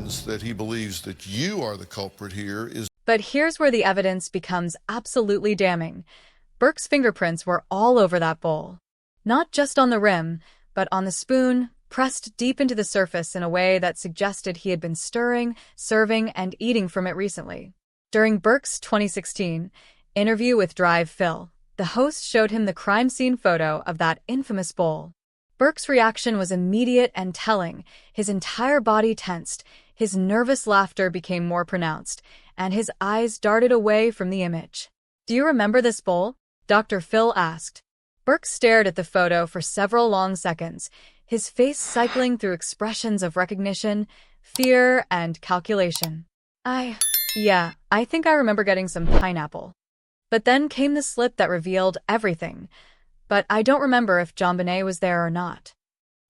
that he believes that you are the culprit here is. But here's where the evidence becomes absolutely damning. Burke's fingerprints were all over that bowl. Not just on the rim, but on the spoon, pressed deep into the surface in a way that suggested he had been stirring, serving, and eating from it recently. During Burke's 2016 interview with Drive Phil, the host showed him the crime scene photo of that infamous bowl. Burke's reaction was immediate and telling. His entire body tensed, his nervous laughter became more pronounced, and his eyes darted away from the image. "Do you remember this bowl?" Dr. Phil asked. Burke stared at the photo for several long seconds, his face cycling through expressions of recognition, fear, and calculation. Yeah, I think I remember getting some pineapple. But then came the slip that revealed everything. But I don't remember if JonBenet was there or not.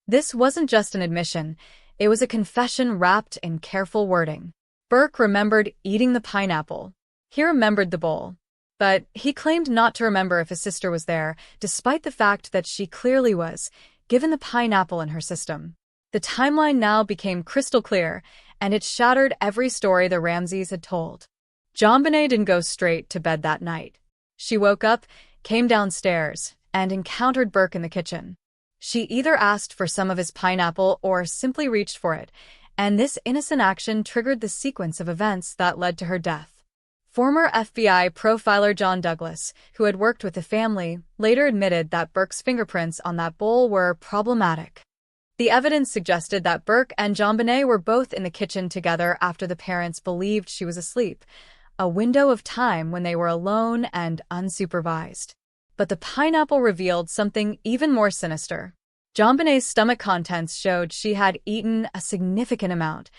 This wasn't just an admission, it was a confession wrapped in careful wording. Burke remembered eating the pineapple. He remembered the bowl. But he claimed not to remember if his sister was there, despite the fact that she clearly was, given the pineapple in her system. The timeline now became crystal clear, and it shattered every story the Ramseys had told. JonBenet didn't go straight to bed that night. She woke up, came downstairs, and encountered Burke in the kitchen. She either asked for some of his pineapple or simply reached for it, and this innocent action triggered the sequence of events that led to her death. Former FBI profiler John Douglas, who had worked with the family, later admitted that Burke's fingerprints on that bowl were problematic. The evidence suggested that Burke and JonBenet were both in the kitchen together after the parents believed she was asleep, a window of time when they were alone and unsupervised. But the pineapple revealed something even more sinister. JonBenet's stomach contents showed she had eaten a significant amount,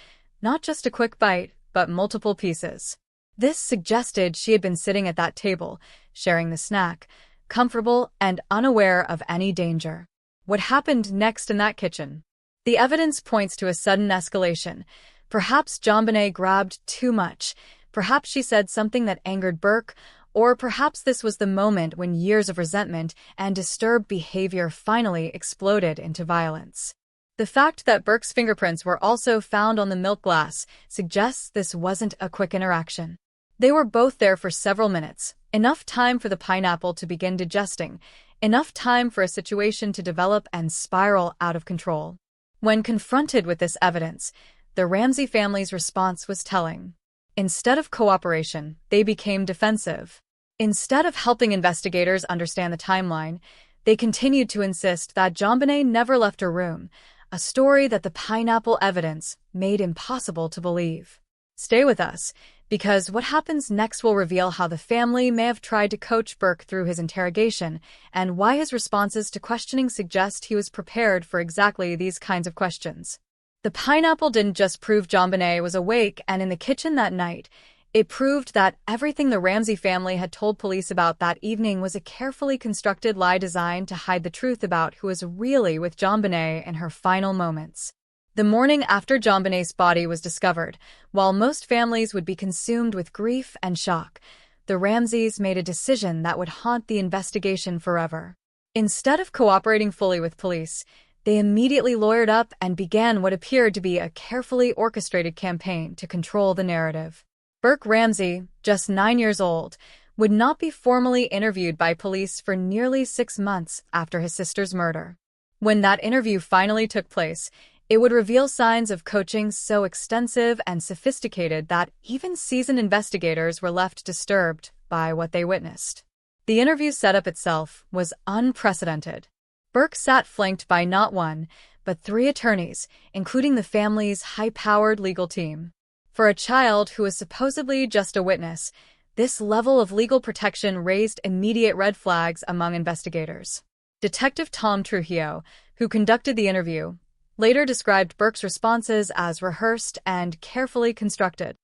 not just a quick bite, but multiple pieces. This suggested she had been sitting at that table, sharing the snack, comfortable and unaware of any danger. What happened next in that kitchen? The evidence points to a sudden escalation. Perhaps JonBenet grabbed too much. Perhaps she said something that angered Burke, or perhaps this was the moment when years of resentment and disturbed behavior finally exploded into violence. The fact that Burke's fingerprints were also found on the milk glass suggests this wasn't a quick interaction. They were both there for several minutes, enough time for the pineapple to begin digesting, enough time for a situation to develop and spiral out of control. When confronted with this evidence, the Ramsey family's response was telling. Instead of cooperation, they became defensive. Instead of helping investigators understand the timeline, they continued to insist that JonBenet never left her room, a story that the pineapple evidence made impossible to believe. Stay with us, because what happens next will reveal how the family may have tried to coach Burke through his interrogation and why his responses to questioning suggest he was prepared for exactly these kinds of questions. The pineapple didn't just prove JonBenet was awake and in the kitchen that night. It proved that everything the Ramsey family had told police about that evening was a carefully constructed lie designed to hide the truth about who was really with JonBenet in her final moments. The morning after JonBenet's body was discovered, while most families would be consumed with grief and shock, the Ramseys made a decision that would haunt the investigation forever. Instead of cooperating fully with police, they immediately lawyered up and began what appeared to be a carefully orchestrated campaign to control the narrative. Burke Ramsey, just 9 years old, would not be formally interviewed by police for nearly 6 months after his sister's murder. When that interview finally took place, it would reveal signs of coaching so extensive and sophisticated that even seasoned investigators were left disturbed by what they witnessed. The interview setup itself was unprecedented. Burke sat flanked by not one, but 3 attorneys, including the family's high-powered legal team. For a child who was supposedly just a witness, this level of legal protection raised immediate red flags among investigators. Detective Tom Trujillo, who conducted the interview, later described Burke's responses as rehearsed and carefully constructed.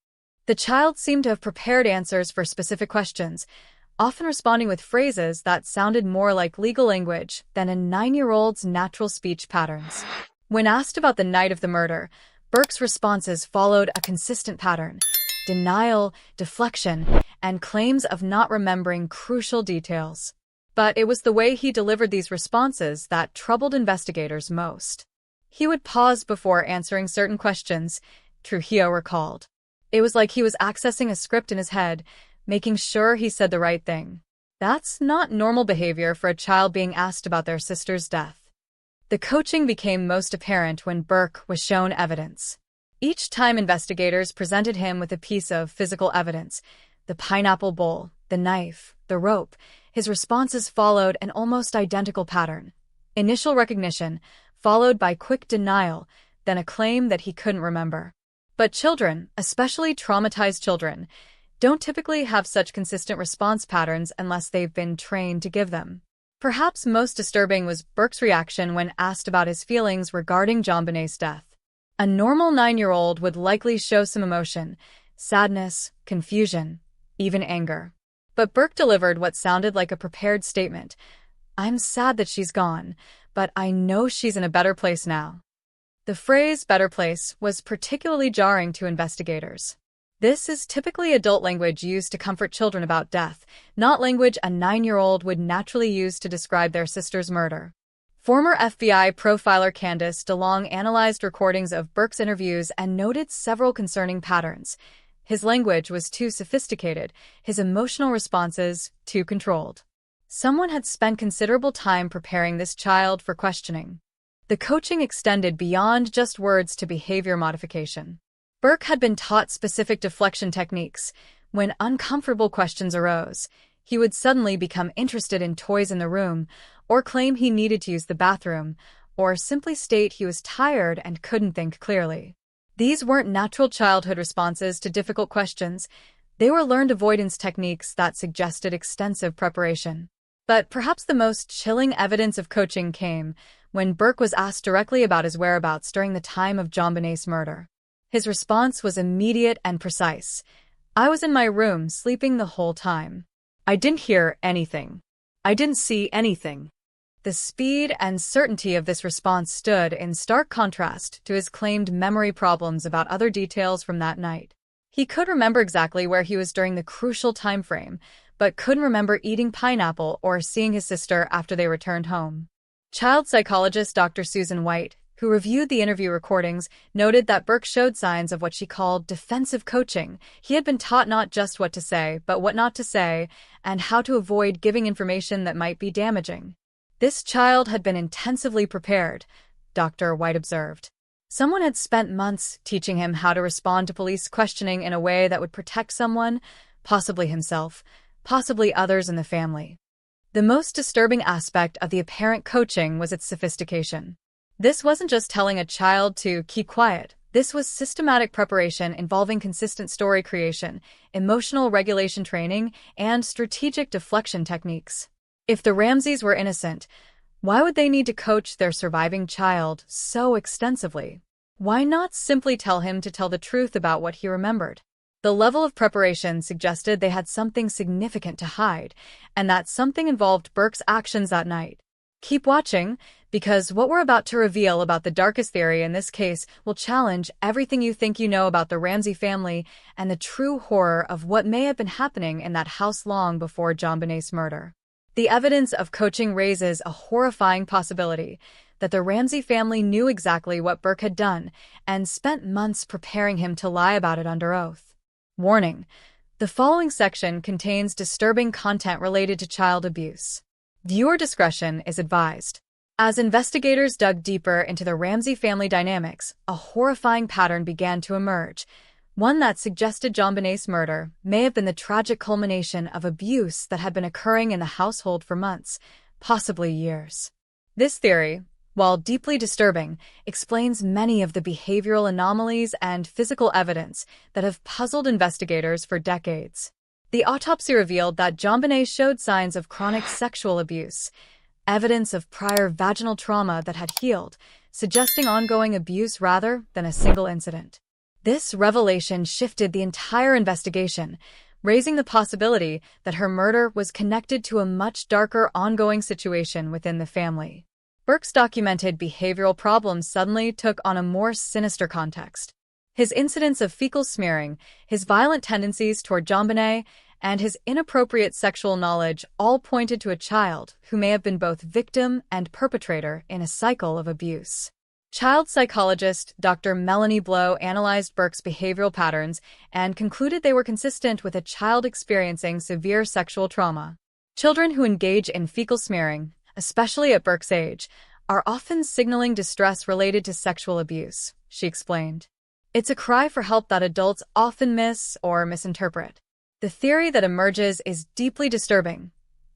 The child seemed to have prepared answers for specific questions, often responding with phrases that sounded more like legal language than a 9-year-old's natural speech patterns. When asked about the night of the murder, Burke's responses followed a consistent pattern: denial, deflection, and claims of not remembering crucial details. But it was the way he delivered these responses that troubled investigators most. He would pause before answering certain questions, Trujillo recalled. It was like he was accessing a script in his head, making sure he said the right thing. That's not normal behavior for a child being asked about their sister's death. The coaching became most apparent when Burke was shown evidence. Each time investigators presented him with a piece of physical evidence, the pineapple bowl, the knife, the rope, his responses followed an almost identical pattern. Initial recognition, followed by quick denial, then a claim that he couldn't remember. But children, especially traumatized children, don't typically have such consistent response patterns unless they've been trained to give them. Perhaps most disturbing was Burke's reaction when asked about his feelings regarding JonBenét's death. A normal 9-year-old would likely show some emotion, sadness, confusion, even anger. But Burke delivered what sounded like a prepared statement. "I'm sad that she's gone, but I know she's in a better place now." The phrase "better place" was particularly jarring to investigators. This is typically adult language used to comfort children about death, not language a 9-year-old would naturally use to describe their sister's murder. Former FBI profiler Candace DeLong analyzed recordings of Burke's interviews and noted several concerning patterns. His language was too sophisticated, his emotional responses too controlled. Someone had spent considerable time preparing this child for questioning. The coaching extended beyond just words to behavior modification. Burke had been taught specific deflection techniques. When uncomfortable questions arose, he would suddenly become interested in toys in the room, or claim he needed to use the bathroom, or simply state he was tired and couldn't think clearly. These weren't natural childhood responses to difficult questions. They were learned avoidance techniques that suggested extensive preparation. But perhaps the most chilling evidence of coaching came when Burke was asked directly about his whereabouts during the time of JonBenét's murder. His response was immediate and precise. "I was in my room sleeping the whole time. I didn't hear anything. I didn't see anything." The speed and certainty of this response stood in stark contrast to his claimed memory problems about other details from that night. He could remember exactly where he was during the crucial time frame, but couldn't remember eating pineapple or seeing his sister after they returned home. Child psychologist Dr. Susan White, who reviewed the interview recordings, noted that Burke showed signs of what she called defensive coaching. He had been taught not just what to say, but what not to say, and how to avoid giving information that might be damaging. This child had been intensively prepared, Dr. White observed. Someone had spent months teaching him how to respond to police questioning in a way that would protect someone, possibly himself, possibly others in the family. The most disturbing aspect of the apparent coaching was its sophistication. This wasn't just telling a child to keep quiet. This was systematic preparation involving consistent story creation, emotional regulation training, and strategic deflection techniques. If the Ramseys were innocent, why would they need to coach their surviving child so extensively? Why not simply tell him to tell the truth about what he remembered? The level of preparation suggested they had something significant to hide, and that something involved Burke's actions that night. Keep watching, because what we're about to reveal about the darkest theory in this case will challenge everything you think you know about the Ramsey family and the true horror of what may have been happening in that house long before JonBenét's murder. The evidence of coaching raises a horrifying possibility that the Ramsey family knew exactly what Burke had done and spent months preparing him to lie about it under oath. Warning: the following section contains disturbing content related to child abuse. Viewer discretion is advised. As investigators dug deeper into the Ramsey family dynamics, a horrifying pattern began to emerge, one that suggested JonBenét's murder may have been the tragic culmination of abuse that had been occurring in the household for months, possibly years. This theory, while deeply disturbing, explains many of the behavioral anomalies and physical evidence that have puzzled investigators for decades. The autopsy revealed that JonBené showed signs of chronic sexual abuse, evidence of prior vaginal trauma that had healed, suggesting ongoing abuse rather than a single incident. This revelation shifted the entire investigation, raising the possibility that her murder was connected to a much darker ongoing situation within the family. Burke's documented behavioral problems suddenly took on a more sinister context. His incidents of fecal smearing, his violent tendencies toward JonBené, and his inappropriate sexual knowledge all pointed to a child who may have been both victim and perpetrator in a cycle of abuse. Child psychologist Dr. Melanie Blow analyzed Burke's behavioral patterns and concluded they were consistent with a child experiencing severe sexual trauma. Children who engage in fecal smearing, especially at Burke's age, are often signaling distress related to sexual abuse, she explained. It's a cry for help that adults often miss or misinterpret. The theory that emerges is deeply disturbing.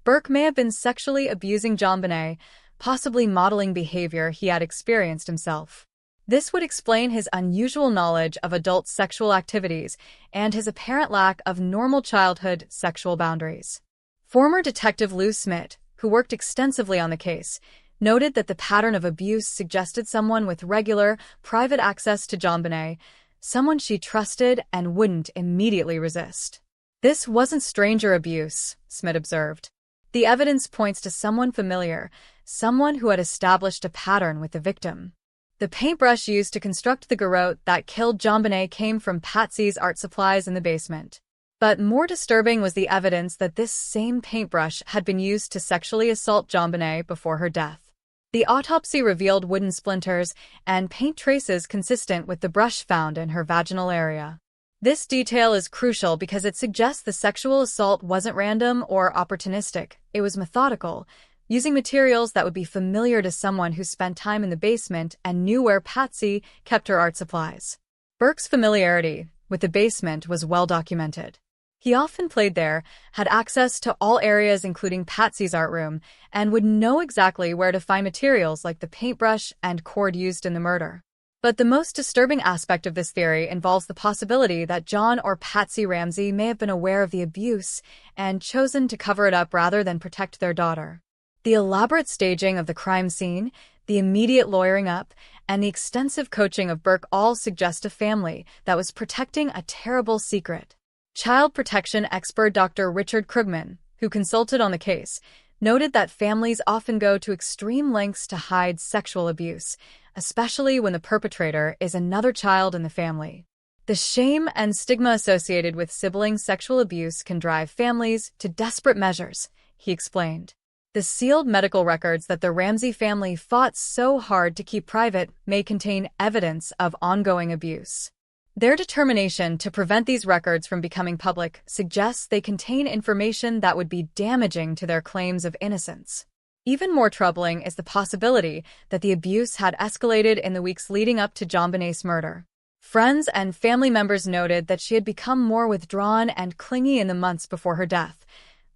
Burke may have been sexually abusing JonBenet, possibly modeling behavior he had experienced himself. This would explain his unusual knowledge of adult sexual activities and his apparent lack of normal childhood sexual boundaries. Former Detective Lou Smith, who worked extensively on the case, noted that the pattern of abuse suggested someone with regular, private access to JonBenet, someone she trusted and wouldn't immediately resist. This wasn't stranger abuse, Smith observed. The evidence points to someone familiar, someone who had established a pattern with the victim. The paintbrush used to construct the garrote that killed JonBenet came from Patsy's art supplies in the basement. But more disturbing was the evidence that this same paintbrush had been used to sexually assault JonBenet before her death. The autopsy revealed wooden splinters and paint traces consistent with the brush found in her vaginal area. This detail is crucial because it suggests the sexual assault wasn't random or opportunistic, it was methodical, using materials that would be familiar to someone who spent time in the basement and knew where Patsy kept her art supplies. Burke's familiarity with the basement was well documented. He often played there, had access to all areas including Patsy's art room, and would know exactly where to find materials like the paintbrush and cord used in the murder. But the most disturbing aspect of this theory involves the possibility that John or Patsy Ramsey may have been aware of the abuse and chosen to cover it up rather than protect their daughter. The elaborate staging of the crime scene, the immediate lawyering up, and the extensive coaching of Burke all suggest a family that was protecting a terrible secret. Child protection expert Dr. Richard Krugman, who consulted on the case, noted that families often go to extreme lengths to hide sexual abuse, especially when the perpetrator is another child in the family. The shame and stigma associated with sibling sexual abuse can drive families to desperate measures, he explained. The sealed medical records that the Ramsey family fought so hard to keep private may contain evidence of ongoing abuse. Their determination to prevent these records from becoming public suggests they contain information that would be damaging to their claims of innocence. Even more troubling is the possibility that the abuse had escalated in the weeks leading up to JonBenet's murder. Friends and family members noted that she had become more withdrawn and clingy in the months before her death,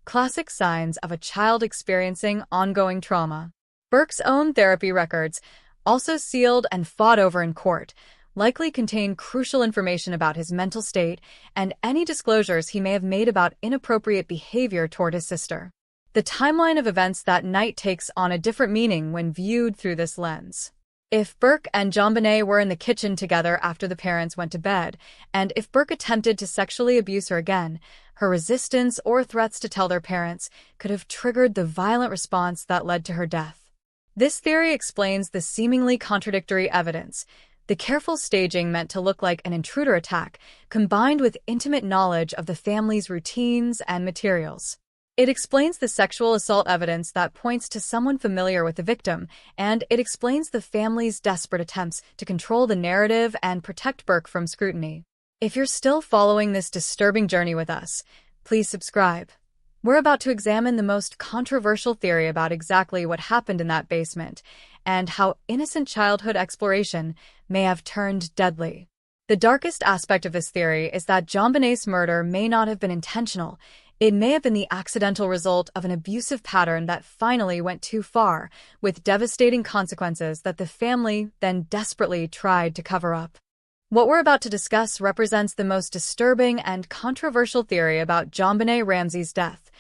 classic signs of a child experiencing ongoing trauma. Burke's own therapy records, also sealed and fought over in court, likely contain crucial information about his mental state and any disclosures he may have made about inappropriate behavior toward his sister. The timeline of events that night takes on a different meaning when viewed through this lens. If Burke and JonBenet were in the kitchen together after the parents went to bed, and if Burke attempted to sexually abuse her again, her resistance or threats to tell their parents could have triggered the violent response that led to her death. This theory explains the seemingly contradictory evidence. The careful staging meant to look like an intruder attack, combined with intimate knowledge of the family's routines and materials. It explains the sexual assault evidence that points to someone familiar with the victim, and it explains the family's desperate attempts to control the narrative and protect Burke from scrutiny. If you're still following this disturbing journey with us, please subscribe. We're about to examine the most controversial theory about exactly what happened in that basement and how innocent childhood exploration may have turned deadly. The darkest aspect of this theory is that JonBenet's murder may not have been intentional. It may have been the accidental result of an abusive pattern that finally went too far, with devastating consequences that the family then desperately tried to cover up. What we're about to discuss represents the most disturbing and controversial theory about JonBenet Ramsey's death,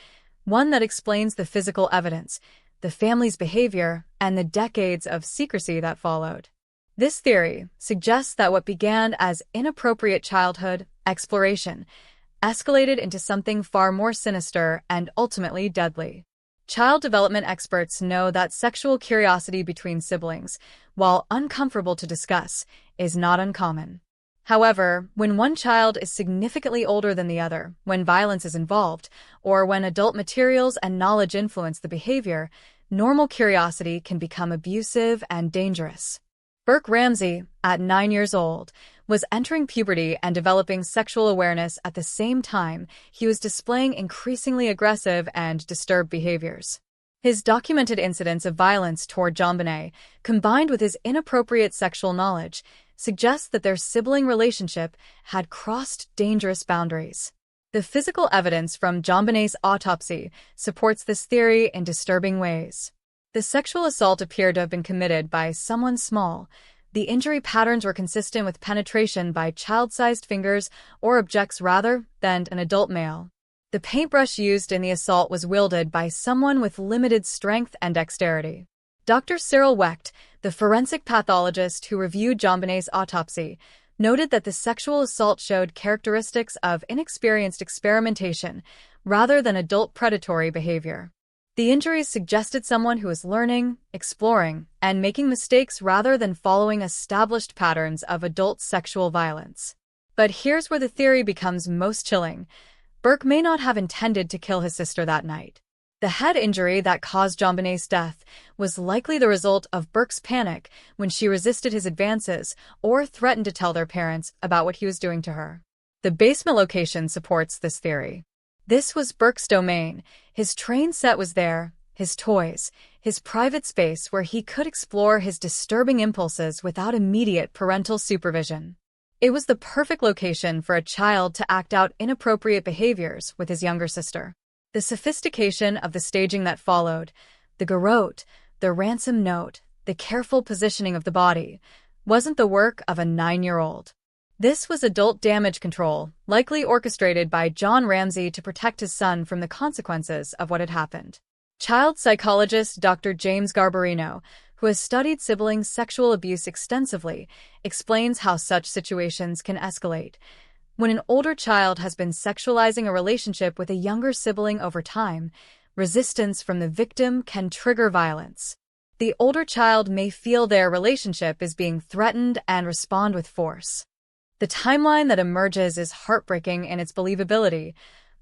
one that explains the physical evidence, the family's behavior, and the decades of secrecy that followed. This theory suggests that what began as inappropriate childhood exploration escalated into something far more sinister and ultimately deadly. Child development experts know that sexual curiosity between siblings, while uncomfortable to discuss, is not uncommon. However, when one child is significantly older than the other, when violence is involved, or when adult materials and knowledge influence the behavior, normal curiosity can become abusive and dangerous. Burke Ramsey, at 9 years old, was entering puberty and developing sexual awareness at the same time he was displaying increasingly aggressive and disturbed behaviors. His documented incidents of violence toward JonBenet, combined with his inappropriate sexual knowledge, suggests that their sibling relationship had crossed dangerous boundaries. The physical evidence from JonBenet's autopsy supports this theory in disturbing ways. The sexual assault appeared to have been committed by someone small. The injury patterns were consistent with penetration by child-sized fingers or objects rather than an adult male. The paintbrush used in the assault was wielded by someone with limited strength and dexterity. Dr. Cyril Wecht, the forensic pathologist who reviewed JonBenet's autopsy, noted that the sexual assault showed characteristics of inexperienced experimentation rather than adult predatory behavior. The injuries suggested someone who was learning, exploring, and making mistakes rather than following established patterns of adult sexual violence. But here's where the theory becomes most chilling. Burke may not have intended to kill his sister that night. The head injury that caused JonBenet's death was likely the result of Burke's panic when she resisted his advances or threatened to tell their parents about what he was doing to her. The basement location supports this theory. This was Burke's domain. His train set was there, his toys, his private space where he could explore his disturbing impulses without immediate parental supervision. It was the perfect location for a child to act out inappropriate behaviors with his younger sister. The sophistication of the staging that followed, the garrote, the ransom note, the careful positioning of the body, wasn't the work of a 9-year-old. This was adult damage control, likely orchestrated by John Ramsey to protect his son from the consequences of what had happened. Child psychologist Dr. James Garbarino, who has studied sibling sexual abuse extensively, explains how such situations can escalate. When an older child has been sexualizing a relationship with a younger sibling over time, resistance from the victim can trigger violence. The older child may feel their relationship is being threatened and respond with force. The timeline that emerges is heartbreaking in its believability.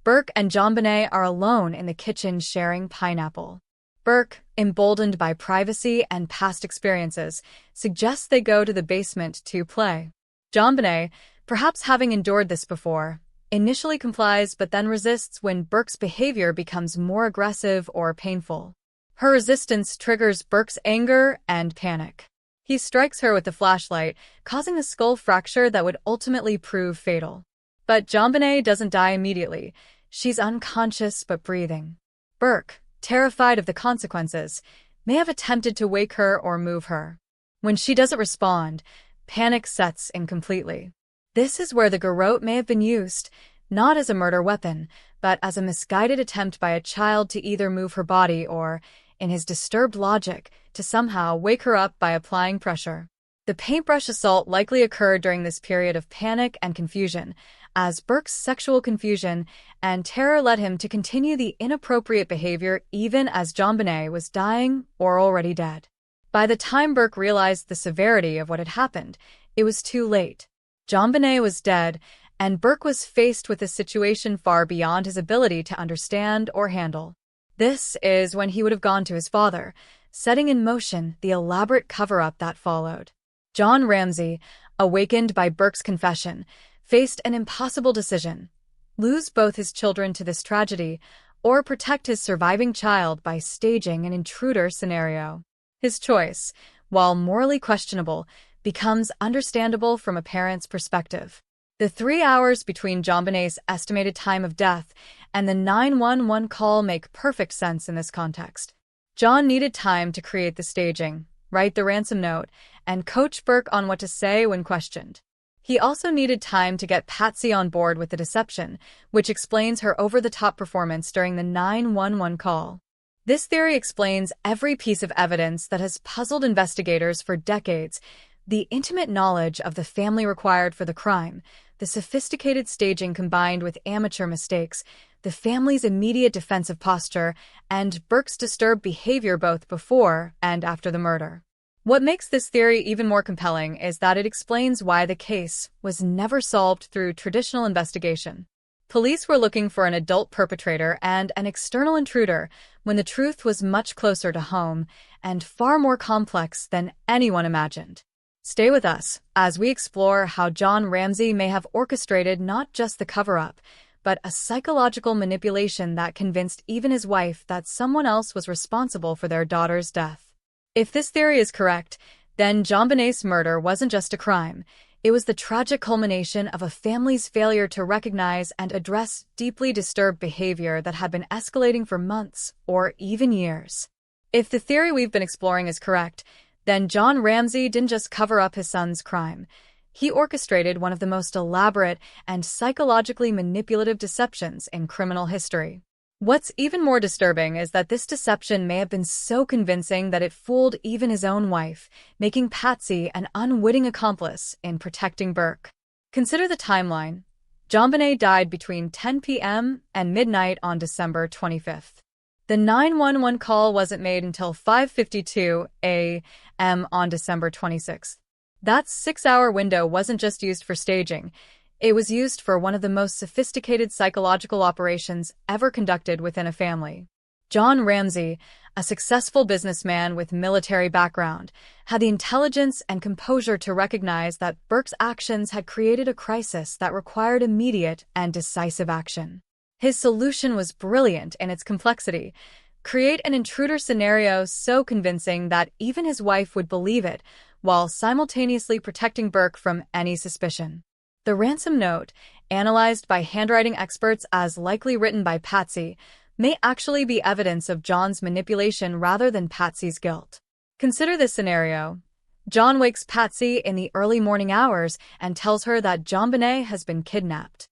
Burke and JonBenet are alone in the kitchen sharing pineapple. Burke, emboldened by privacy and past experiences, suggests they go to the basement to play. JonBenet, perhaps having endured this before, initially complies but then resists when Burke's behavior becomes more aggressive or painful. Her resistance triggers Burke's anger and panic. He strikes her with a flashlight, causing a skull fracture that would ultimately prove fatal. But JonBenet doesn't die immediately. She's unconscious but breathing. Burke, terrified of the consequences, may have attempted to wake her or move her. When she doesn't respond, panic sets in completely. This is where the garrote may have been used, not as a murder weapon, but as a misguided attempt by a child to either move her body or, in his disturbed logic, to somehow wake her up by applying pressure. The paintbrush assault likely occurred during this period of panic and confusion, as Burke's sexual confusion and terror led him to continue the inappropriate behavior even as JonBenet was dying or already dead. By the time Burke realized the severity of what had happened, it was too late. JonBenet was dead, and Burke was faced with a situation far beyond his ability to understand or handle. This is when he would have gone to his father, setting in motion the elaborate cover-up that followed. John Ramsey, awakened by Burke's confession, faced an impossible decision: lose both his children to this tragedy or protect his surviving child by staging an intruder scenario. His choice, while morally questionable, becomes understandable from a parent's perspective. The 3 hours between JonBenet's estimated time of death and the 911 call make perfect sense in this context. John needed time to create the staging, write the ransom note, and coach Burke on what to say when questioned. He also needed time to get Patsy on board with the deception, which explains her over-the-top performance during the 911 call. This theory explains every piece of evidence that has puzzled investigators for decades: the intimate knowledge of the family required for the crime, the sophisticated staging combined with amateur mistakes, the family's immediate defensive posture, and Burke's disturbed behavior both before and after the murder. What makes this theory even more compelling is that it explains why the case was never solved through traditional investigation. Police were looking for an adult perpetrator and an external intruder when the truth was much closer to home and far more complex than anyone imagined. Stay with us as we explore how John Ramsey may have orchestrated not just the cover-up, but a psychological manipulation that convinced even his wife that someone else was responsible for their daughter's death. If this theory is correct, then JonBenét's murder wasn't just a crime. It was the tragic culmination of a family's failure to recognize and address deeply disturbed behavior that had been escalating for months or even years. If the theory we've been exploring is correct, then John Ramsey didn't just cover up his son's crime. He orchestrated one of the most elaborate and psychologically manipulative deceptions in criminal history. What's even more disturbing is that this deception may have been so convincing that it fooled even his own wife, making Patsy an unwitting accomplice in protecting Burke. Consider the timeline. JonBenet died between 10 p.m. and midnight on December 25th. The 911 call wasn't made until 5:52 a.m. on December 26th. That 6-hour window wasn't just used for staging. It was used for one of the most sophisticated psychological operations ever conducted within a family. John Ramsey, a successful businessman with military background, had the intelligence and composure to recognize that Burke's actions had created a crisis that required immediate and decisive action. His solution was brilliant in its complexity. Create an intruder scenario so convincing that even his wife would believe it, while simultaneously protecting Burke from any suspicion. The ransom note, analyzed by handwriting experts as likely written by Patsy, may actually be evidence of John's manipulation rather than Patsy's guilt. Consider this scenario. John wakes Patsy in the early morning hours and tells her that JonBenet has been kidnapped.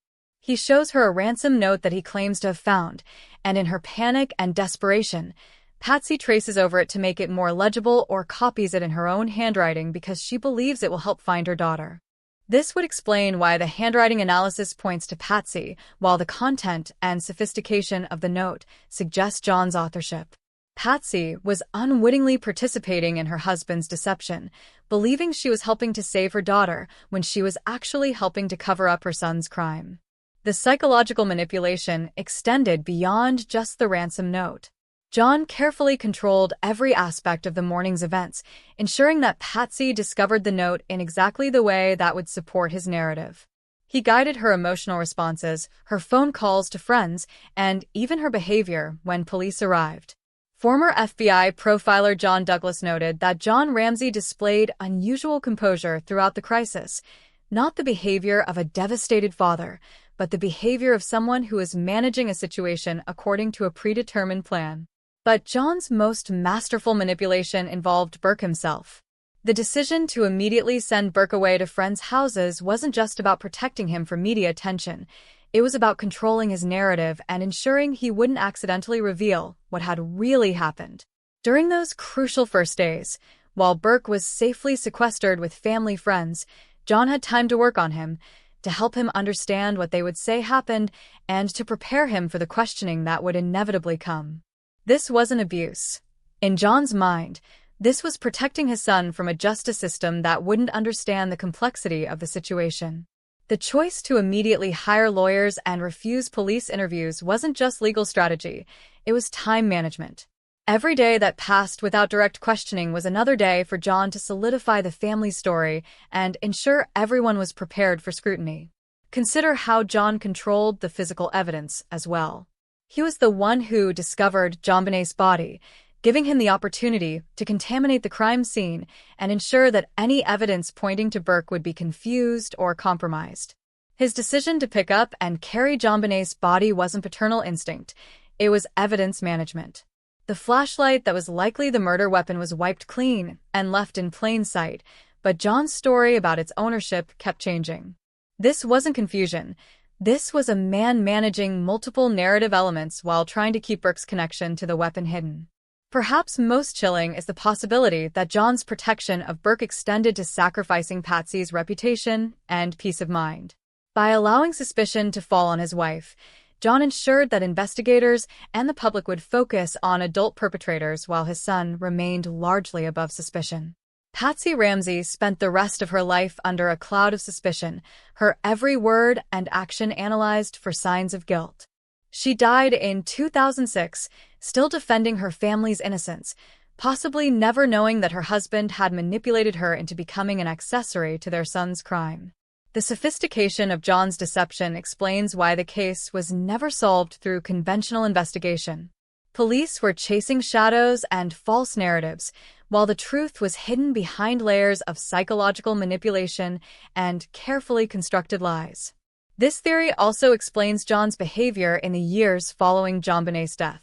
He shows her a ransom note that he claims to have found, and in her panic and desperation, Patsy traces over it to make it more legible or copies it in her own handwriting because she believes it will help find her daughter. This would explain why the handwriting analysis points to Patsy, while the content and sophistication of the note suggest John's authorship. Patsy was unwittingly participating in her husband's deception, believing she was helping to save her daughter when she was actually helping to cover up her son's crime. The psychological manipulation extended beyond just the ransom note. John carefully controlled every aspect of the morning's events, ensuring that Patsy discovered the note in exactly the way that would support his narrative. He guided her emotional responses, her phone calls to friends, and even her behavior when police arrived. Former FBI profiler John Douglas noted that John Ramsey displayed unusual composure throughout the crisis, not the behavior of a devastated father, but the behavior of someone who is managing a situation according to a predetermined plan. But John's most masterful manipulation involved Burke himself. The decision to immediately send Burke away to friends' houses wasn't just about protecting him from media attention. It was about controlling his narrative and ensuring he wouldn't accidentally reveal what had really happened. During those crucial first days, while Burke was safely sequestered with family friends, John had time to work on him, to help him understand what they would say happened, and to prepare him for the questioning that would inevitably come. This wasn't abuse. In John's mind, this was protecting his son from a justice system that wouldn't understand the complexity of the situation. The choice to immediately hire lawyers and refuse police interviews wasn't just legal strategy, it was time management. Every day that passed without direct questioning was another day for John to solidify the family story and ensure everyone was prepared for scrutiny. Consider how John controlled the physical evidence as well. He was the one who discovered JonBenet's body, giving him the opportunity to contaminate the crime scene and ensure that any evidence pointing to Burke would be confused or compromised. His decision to pick up and carry JonBenet's body wasn't paternal instinct, it was evidence management. The flashlight that was likely the murder weapon was wiped clean and left in plain sight, but John's story about its ownership kept changing. This wasn't confusion. This was a man managing multiple narrative elements while trying to keep Burke's connection to the weapon hidden. Perhaps most chilling is the possibility that John's protection of Burke extended to sacrificing Patsy's reputation and peace of mind. By allowing suspicion to fall on his wife, John ensured that investigators and the public would focus on adult perpetrators while his son remained largely above suspicion. Patsy Ramsey spent the rest of her life under a cloud of suspicion, her every word and action analyzed for signs of guilt. She died in 2006, still defending her family's innocence, possibly never knowing that her husband had manipulated her into becoming an accessory to their son's crime. The sophistication of John's deception explains why the case was never solved through conventional investigation. Police were chasing shadows and false narratives, while the truth was hidden behind layers of psychological manipulation and carefully constructed lies. This theory also explains John's behavior in the years following JonBenét's death.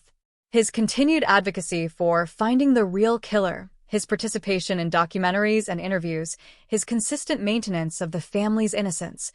His continued advocacy for finding the real killer, his participation in documentaries and interviews, his consistent maintenance of the family's innocence,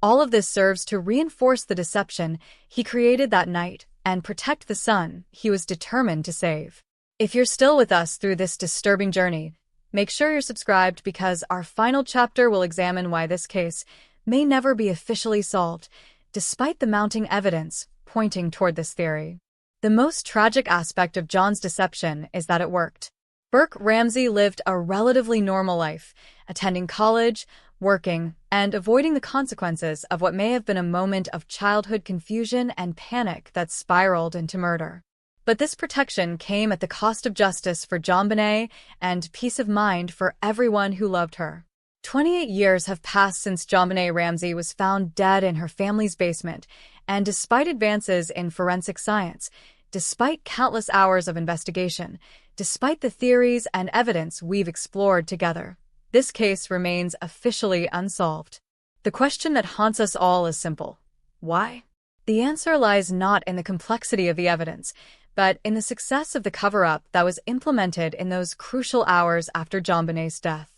all of this serves to reinforce the deception he created that night and protect the son he was determined to save. If you're still with us through this disturbing journey, make sure you're subscribed because our final chapter will examine why this case may never be officially solved, despite the mounting evidence pointing toward this theory. The most tragic aspect of John's deception is that it worked. Burke Ramsey lived a relatively normal life, attending college, working, and avoiding the consequences of what may have been a moment of childhood confusion and panic that spiraled into murder. But this protection came at the cost of justice for JonBenet and peace of mind for everyone who loved her. 28 years have passed since JonBenet Ramsey was found dead in her family's basement, and despite advances in forensic science, despite countless hours of investigation, despite the theories and evidence we've explored together, this case remains officially unsolved. The question that haunts us all is simple. Why? The answer lies not in the complexity of the evidence, but in the success of the cover-up that was implemented in those crucial hours after JonBenét's death.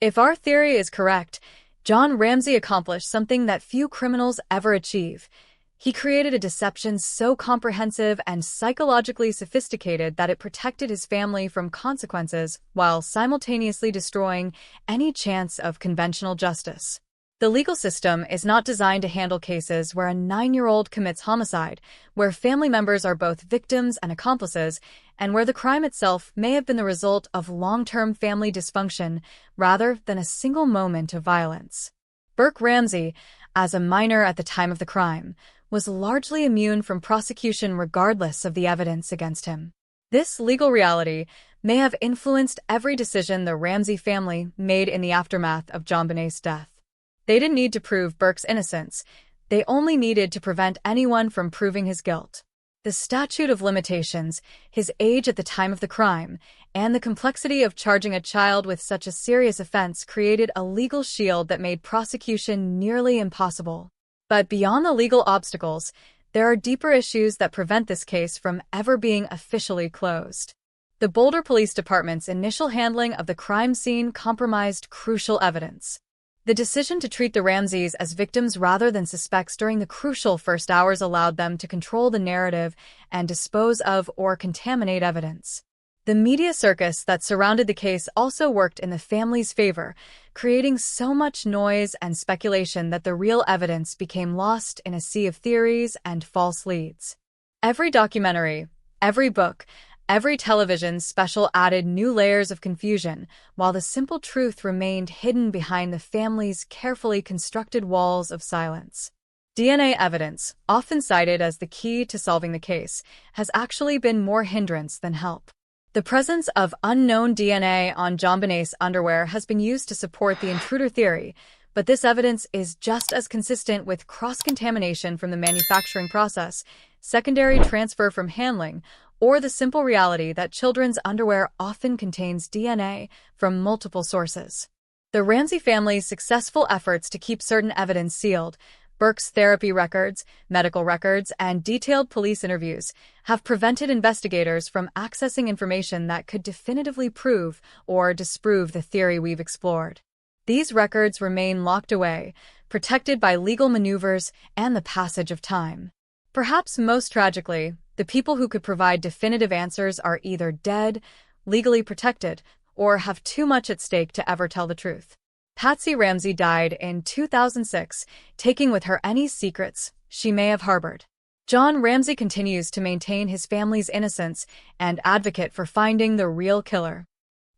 If our theory is correct, John Ramsey accomplished something that few criminals ever achieve. He created a deception so comprehensive and psychologically sophisticated that it protected his family from consequences while simultaneously destroying any chance of conventional justice. The legal system is not designed to handle cases where a 9-year-old commits homicide, where family members are both victims and accomplices, and where the crime itself may have been the result of long-term family dysfunction rather than a single moment of violence. Burke Ramsey, as a minor at the time of the crime, was largely immune from prosecution regardless of the evidence against him. This legal reality may have influenced every decision the Ramsey family made in the aftermath of JonBenét's death. They didn't need to prove Burke's innocence. They only needed to prevent anyone from proving his guilt. The statute of limitations, his age at the time of the crime, and the complexity of charging a child with such a serious offense created a legal shield that made prosecution nearly impossible. But beyond the legal obstacles, there are deeper issues that prevent this case from ever being officially closed. The Boulder Police Department's initial handling of the crime scene compromised crucial evidence. The decision to treat the Ramseys as victims rather than suspects during the crucial first hours allowed them to control the narrative and dispose of or contaminate evidence. The media circus that surrounded the case also worked in the family's favor, creating so much noise and speculation that the real evidence became lost in a sea of theories and false leads. Every documentary, every book, every television special added new layers of confusion, while the simple truth remained hidden behind the family's carefully constructed walls of silence. DNA evidence, often cited as the key to solving the case, has actually been more hindrance than help. The presence of unknown DNA on JonBenét's underwear has been used to support the intruder theory, but this evidence is just as consistent with cross-contamination from the manufacturing process, secondary transfer from handling, or the simple reality that children's underwear often contains DNA from multiple sources. The Ramsey family's successful efforts to keep certain evidence sealed, Burke's therapy records, medical records, and detailed police interviews, have prevented investigators from accessing information that could definitively prove or disprove the theory we've explored. These records remain locked away, protected by legal maneuvers and the passage of time. Perhaps most tragically, the people who could provide definitive answers are either dead, legally protected, or have too much at stake to ever tell the truth. Patsy Ramsey died in 2006, taking with her any secrets she may have harbored. John Ramsey continues to maintain his family's innocence and advocate for finding the real killer.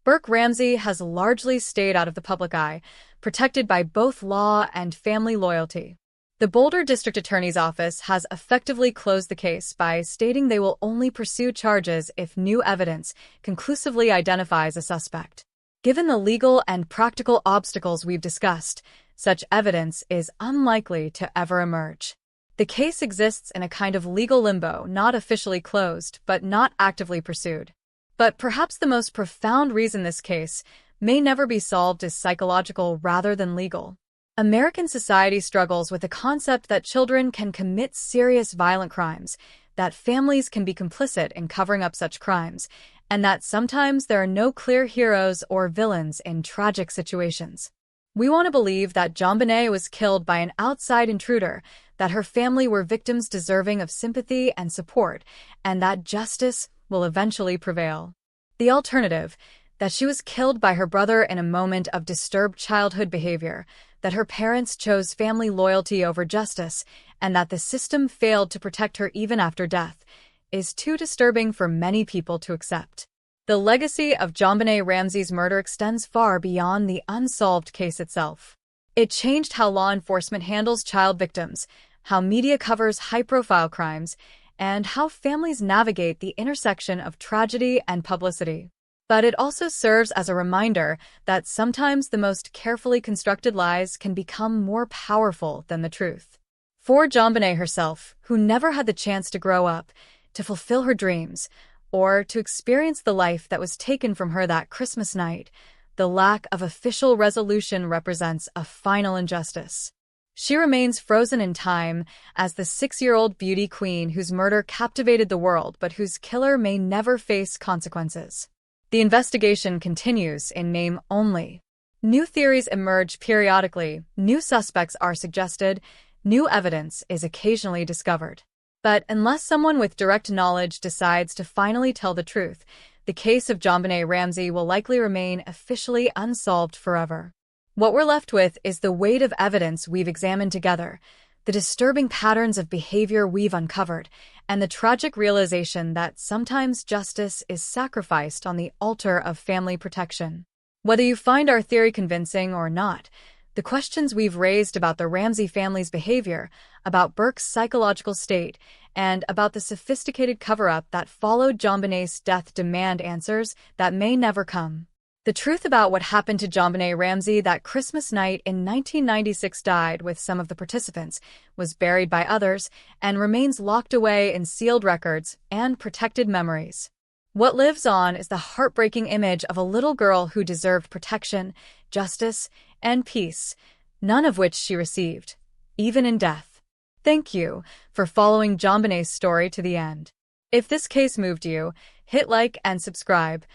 Burke Ramsey has largely stayed out of the public eye, protected by both law and family loyalty. The Boulder District Attorney's Office has effectively closed the case by stating they will only pursue charges if new evidence conclusively identifies a suspect. Given the legal and practical obstacles we've discussed, such evidence is unlikely to ever emerge. The case exists in a kind of legal limbo, not officially closed, but not actively pursued. But perhaps the most profound reason this case may never be solved is psychological rather than legal. American society struggles with the concept that children can commit serious violent crimes, that families can be complicit in covering up such crimes, and that sometimes there are no clear heroes or villains in tragic situations. We want to believe that JonBenet was killed by an outside intruder, that her family were victims deserving of sympathy and support, and that justice will eventually prevail. The alternative, that she was killed by her brother in a moment of disturbed childhood behavior, that her parents chose family loyalty over justice, and that the system failed to protect her even after death, is too disturbing for many people to accept. The legacy of JonBenet Ramsey's murder extends far beyond the unsolved case itself. It changed how law enforcement handles child victims, how media covers high-profile crimes, and how families navigate the intersection of tragedy and publicity. But it also serves as a reminder that sometimes the most carefully constructed lies can become more powerful than the truth. For JonBenet herself, who never had the chance to grow up, to fulfill her dreams, or to experience the life that was taken from her that Christmas night, the lack of official resolution represents a final injustice. She remains frozen in time as the 6-year-old beauty queen whose murder captivated the world but whose killer may never face consequences. The investigation continues in name only. New theories emerge periodically, new suspects are suggested, new evidence is occasionally discovered. But unless someone with direct knowledge decides to finally tell the truth, the case of JonBenet Ramsey will likely remain officially unsolved forever. What we're left with is the weight of evidence we've examined together, the disturbing patterns of behavior we've uncovered, and the tragic realization that sometimes justice is sacrificed on the altar of family protection. Whether you find our theory convincing or not, the questions we've raised about the Ramsey family's behavior, about Burke's psychological state, and about the sophisticated cover-up that followed JonBenet's death demand answers that may never come. The truth about what happened to JonBenet Ramsey that Christmas night in 1996 died with some of the participants, was buried by others, and remains locked away in sealed records and protected memories. What lives on is the heartbreaking image of a little girl who deserved protection, justice, and peace, none of which she received, even in death. Thank you for following JonBenet's story to the end. If this case moved you, hit like and subscribe.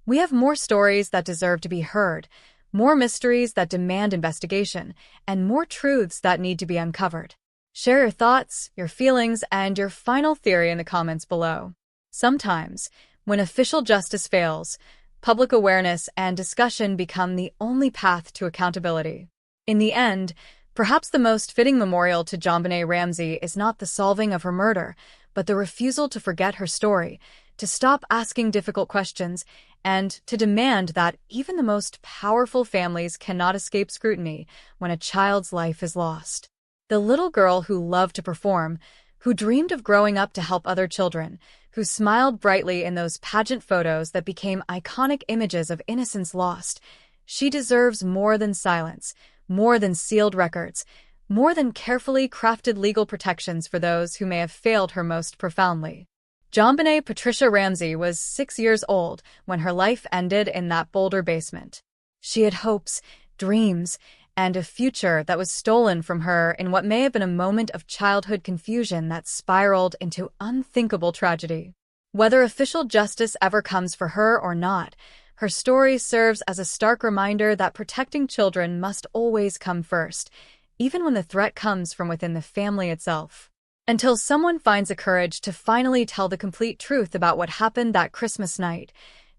We have more stories that deserve to be heard, more mysteries that demand investigation, and more truths that need to be uncovered. Share your thoughts, your feelings, and your final theory in the comments below. Sometimes, when official justice fails, public awareness and discussion become the only path to accountability. In the end, perhaps the most fitting memorial to JonBenet Ramsey is not the solving of her murder, but the refusal to forget her story, to stop asking difficult questions, and to demand that even the most powerful families cannot escape scrutiny when a child's life is lost. The little girl who loved to perform, who dreamed of growing up to help other children, who smiled brightly in those pageant photos that became iconic images of innocence lost, she deserves more than silence, more than sealed records, more than carefully crafted legal protections for those who may have failed her most profoundly. JonBenet Patricia Ramsey was 6 years old when her life ended in that Boulder basement. She had hopes, dreams, and a future that was stolen from her in what may have been a moment of childhood confusion that spiraled into unthinkable tragedy. Whether official justice ever comes for her or not, her story serves as a stark reminder that protecting children must always come first, even when the threat comes from within the family itself. Until someone finds the courage to finally tell the complete truth about what happened that Christmas night,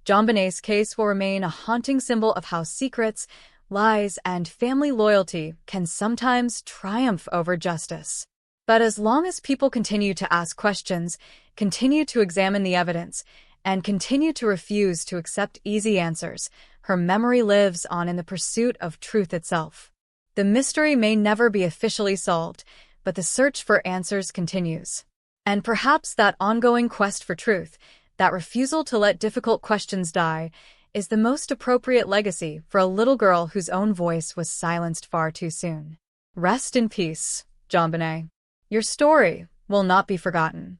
JonBenet's case will remain a haunting symbol of how secrets, lies, and family loyalty can sometimes triumph over justice. But as long as people continue to ask questions, continue to examine the evidence, and continue to refuse to accept easy answers, her memory lives on in the pursuit of truth itself. The mystery may never be officially solved, but the search for answers continues. And perhaps that ongoing quest for truth, that refusal to let difficult questions die, is the most appropriate legacy for a little girl whose own voice was silenced far too soon. Rest in peace, JonBenet. Your story will not be forgotten.